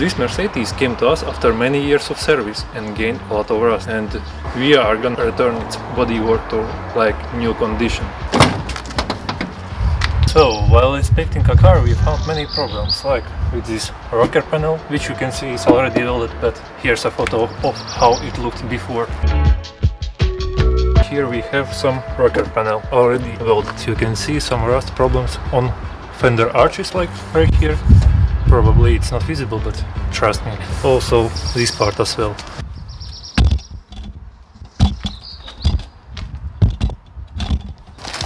This Mercedes came to us after many years of service and gained a lot of rust, and we are gonna return its bodywork to like new condition. So, while inspecting a car, we found many problems, like with this rocker panel, which you can see is already welded, but here's a photo of how it looked before. Here we have some rocker panel already welded. You can see some rust problems on fender arches, like right here. Probably it's not visible, but trust me. Also this part as well.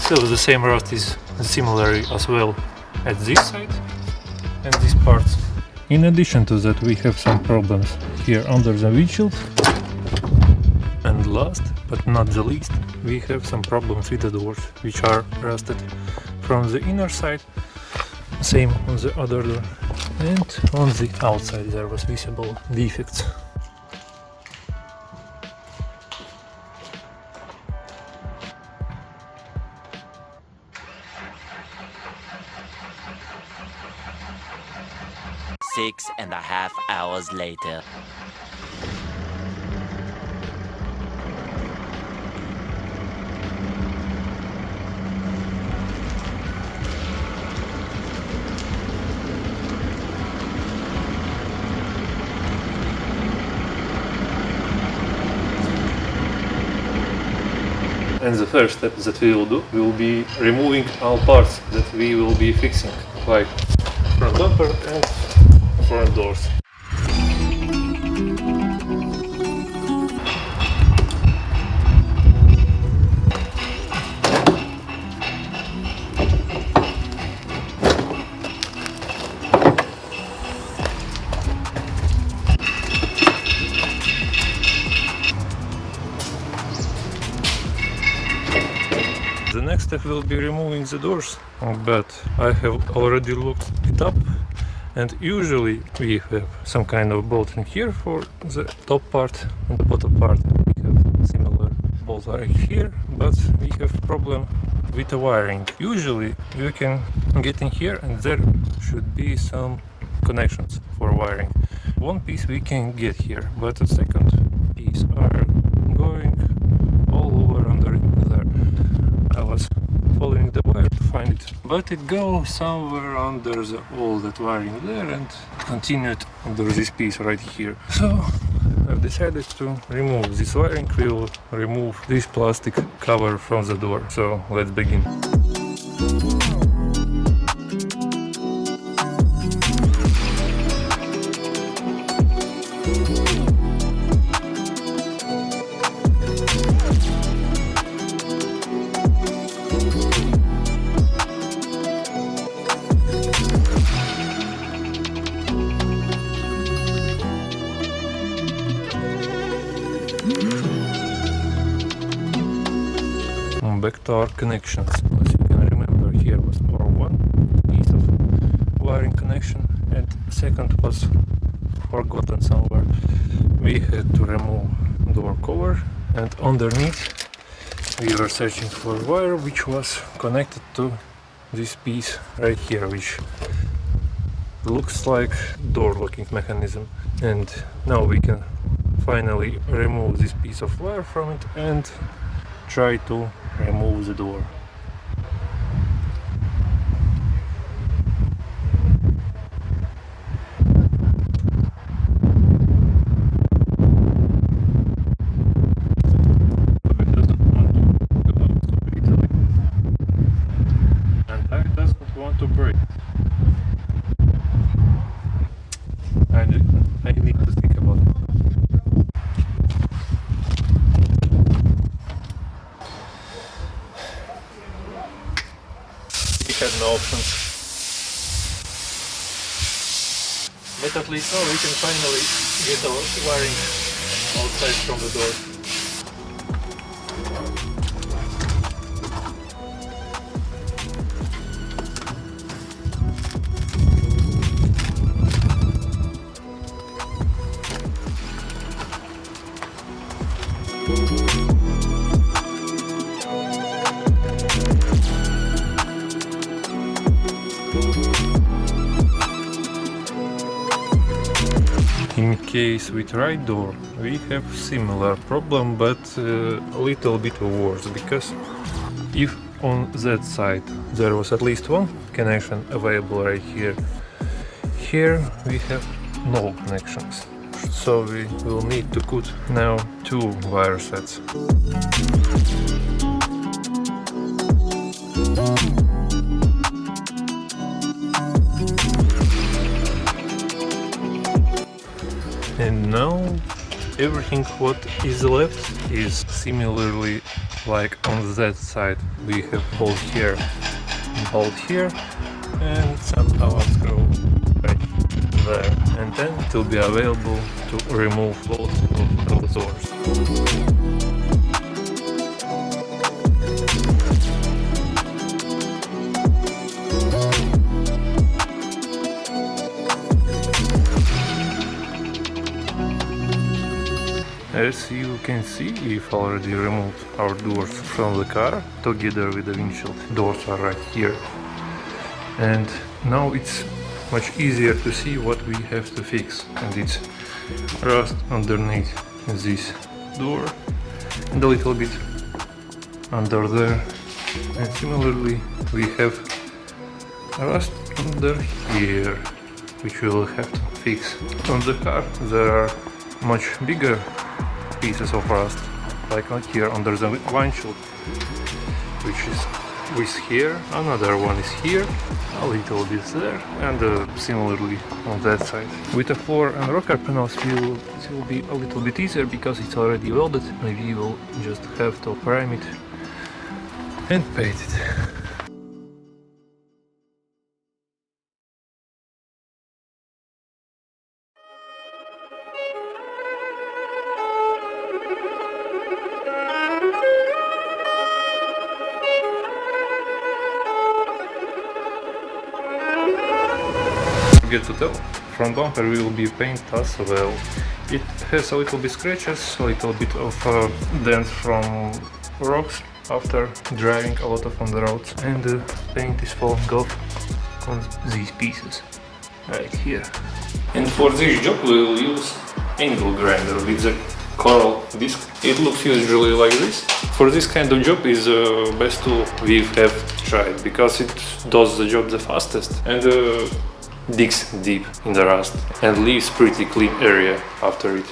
So the same rust is similar as well at this side and these parts. In addition to that, we have some problems here under the windshield. And last but not the least, we have some problems with the doors, which are rusted from the inner side. Same on the other door, and on the outside there was visible defects. Six and a half hours later. And the first step that we will do will be removing all parts that we will be fixing, like front bumper and front doors. The next step will be removing the doors, but I have already looked it up, and usually we have some kind of bolt in here for the top part, and the bottom part we have similar bolt right here, but we have problem with the wiring. Usually you can get in here and there should be some connections for wiring. One piece we can get here, but the second piece are going all over under there. I was following the wire to find it, but it goes somewhere under all that wiring there and continued under this piece right here. So I've decided to remove this wiring. We will remove this plastic cover from the door. So let's begin. Back to our connections. As you can remember, here was our one piece of wiring connection, and second was forgotten somewhere. We had to remove door cover, and underneath we were searching for wire which was connected to this piece right here, which looks like door locking mechanism. And now we can finally remove this piece of wire from it and try to remove the door. It doesn't want to go out so easily, and it doesn't want to break. I need to think about it. Had no options, but at least now we can finally get our wiring outside from the door. In case with right door we have similar problem, but a little bit worse, because if on that side there was at least one connection available right here, here we have no connections, so we will need to cut now 2 wire sets. And now everything what is left is similarly like on that side. We have bolt here, and somehow unscrew right there, and then it will be available to remove both of those doors. As you can see, we've already removed our doors from the car together with the windshield. Doors are right here. And now it's much easier to see what we have to fix. And it's rust underneath this door and a little bit under there. And similarly we have rust under here, which we will have to fix. On the car there are much bigger pieces of rust, like here under the windshield, which is with here, another one is here, a little bit there, and similarly on that side. With the floor and rocker panels it will be a little bit easier because it's already welded. Maybe we will just have to prime it and paint it. Forget to tell, front bumper will be painted as well. It has a little bit scratches, a little bit of dents from rocks after driving a lot on the roads, and the paint is falling off on these pieces right here. And for this job we will use angle grinder with the coral disc. It looks usually like this. For this kind of job is the best tool we have tried, because it does the job the fastest and digs deep in the rust and leaves pretty clean area after it.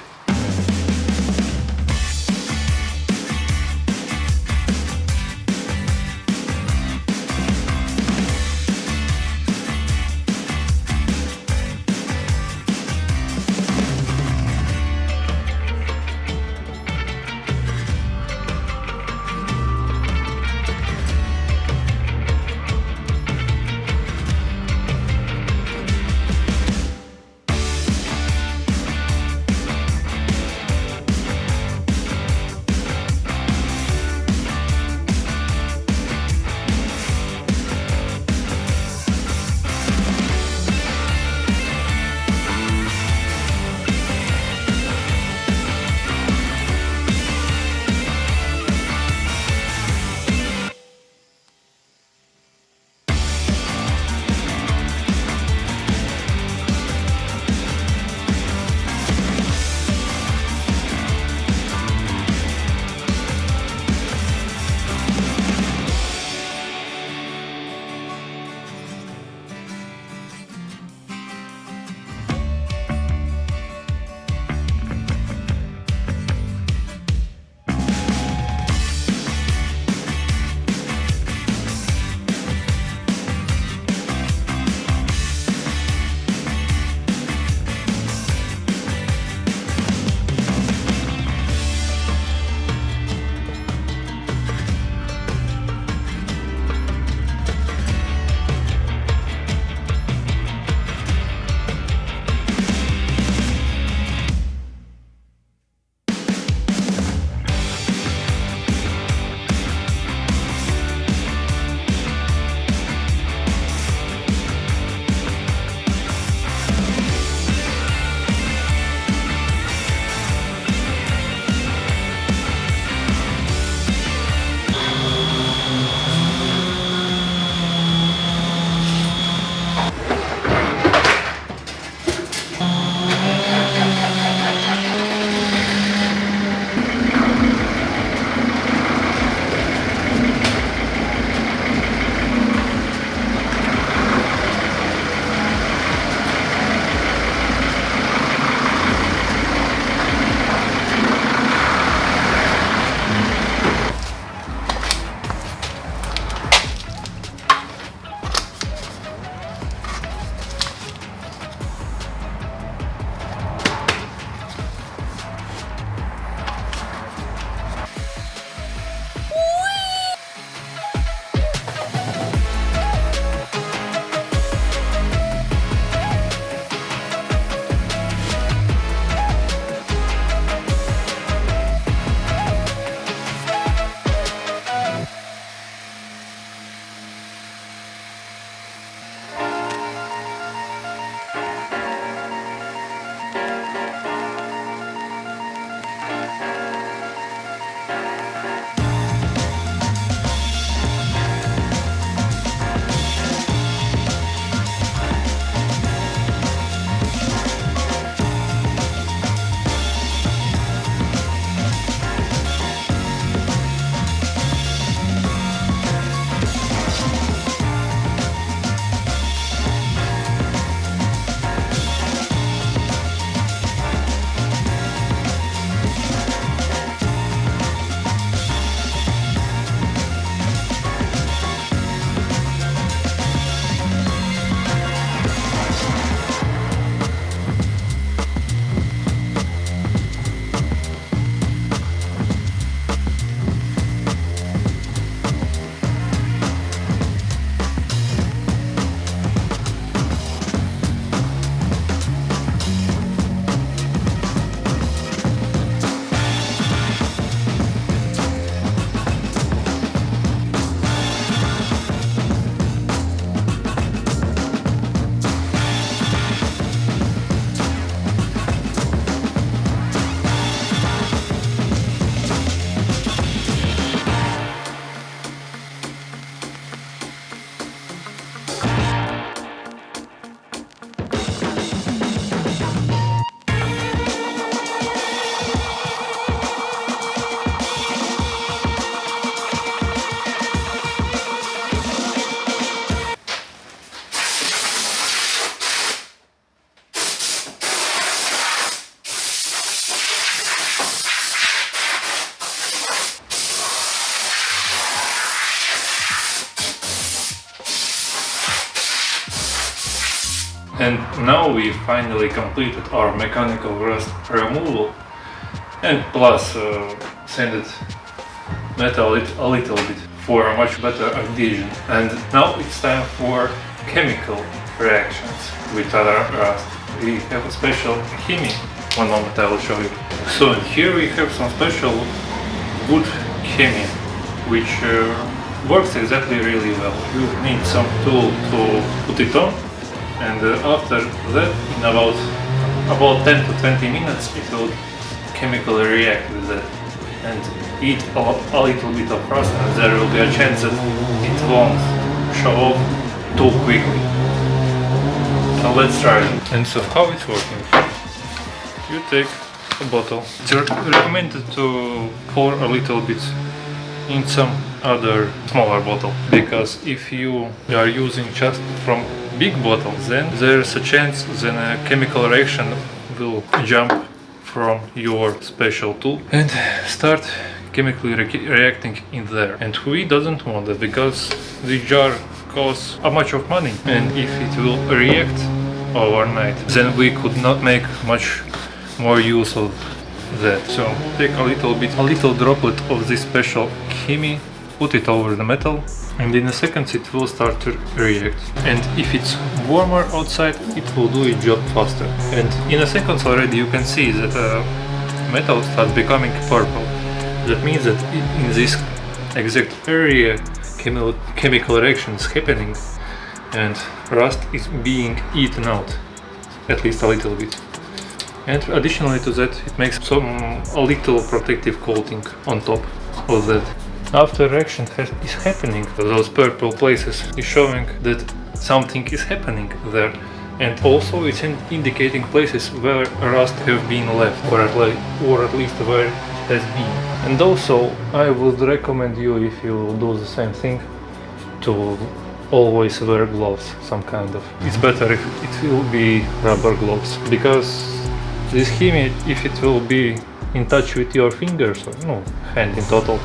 now we finally completed our mechanical rust removal and plus sanded metal a little bit for a much better adhesion. And now it's time for chemical reactions with other rust. We have a special chemie. One moment, I will show you. So here we have some special wood chemie, which works exactly really well. You need some tool to put it on, and after that, in about 10 to 20 minutes, it will chemically react with that and eat a little bit of rust, and there will be a chance that it won't show off too quickly. So let's try it. And so how it's working? You take a bottle. It's recommended to pour a little bit in some other smaller bottle, because if you are using just from big bottles, then there's a chance that a chemical reaction will jump from your special tool and start chemically reacting in there. And we doesn't want that, because the jar costs a much of money, and if it will react overnight, then we could not make much more use of that. So take a little droplet of this special chemie, put it over the metal, and in a second it will start to react. And if it's warmer outside, it will do its job faster. And in a second already you can see that metal starts becoming purple. That means that in this exact area chemical reaction is happening and rust is being eaten out, at least a little bit. And additionally to that, it makes a little protective coating on top of that. After reaction is happening, those purple places is showing that something is happening there, and also it's indicating places where rust have been left, or at least where it has been. And also I would recommend you, if you do the same thing, to always wear gloves, some kind of. It's better if it will be rubber gloves, because this chemie, if it will be in touch with your fingers, or no, hand in total,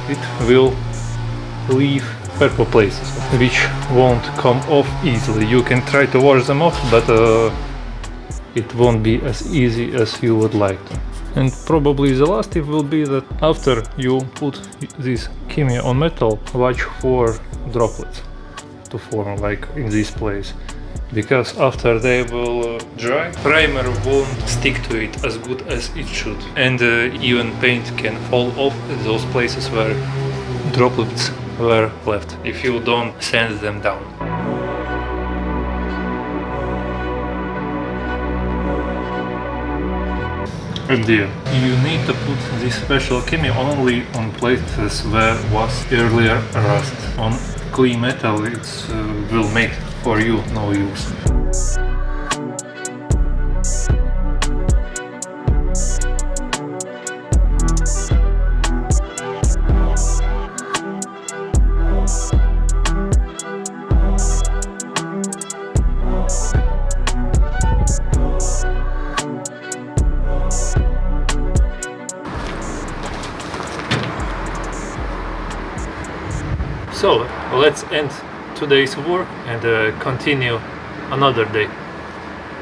it will leave purple places, which won't come off easily. You can try to wash them off, but it won't be as easy as you would like to. And probably the last tip will be that after you put this chemie on metal, watch for droplets to form, like in this place. Because after they will dry, primer won't stick to it as good as it should, and even paint can fall off at those places where droplets were left, if you don't sand them down. And you need to put this special chemie only on places where was earlier rust. On clean metal it will make for you no use. So let's end today's work and continue another day.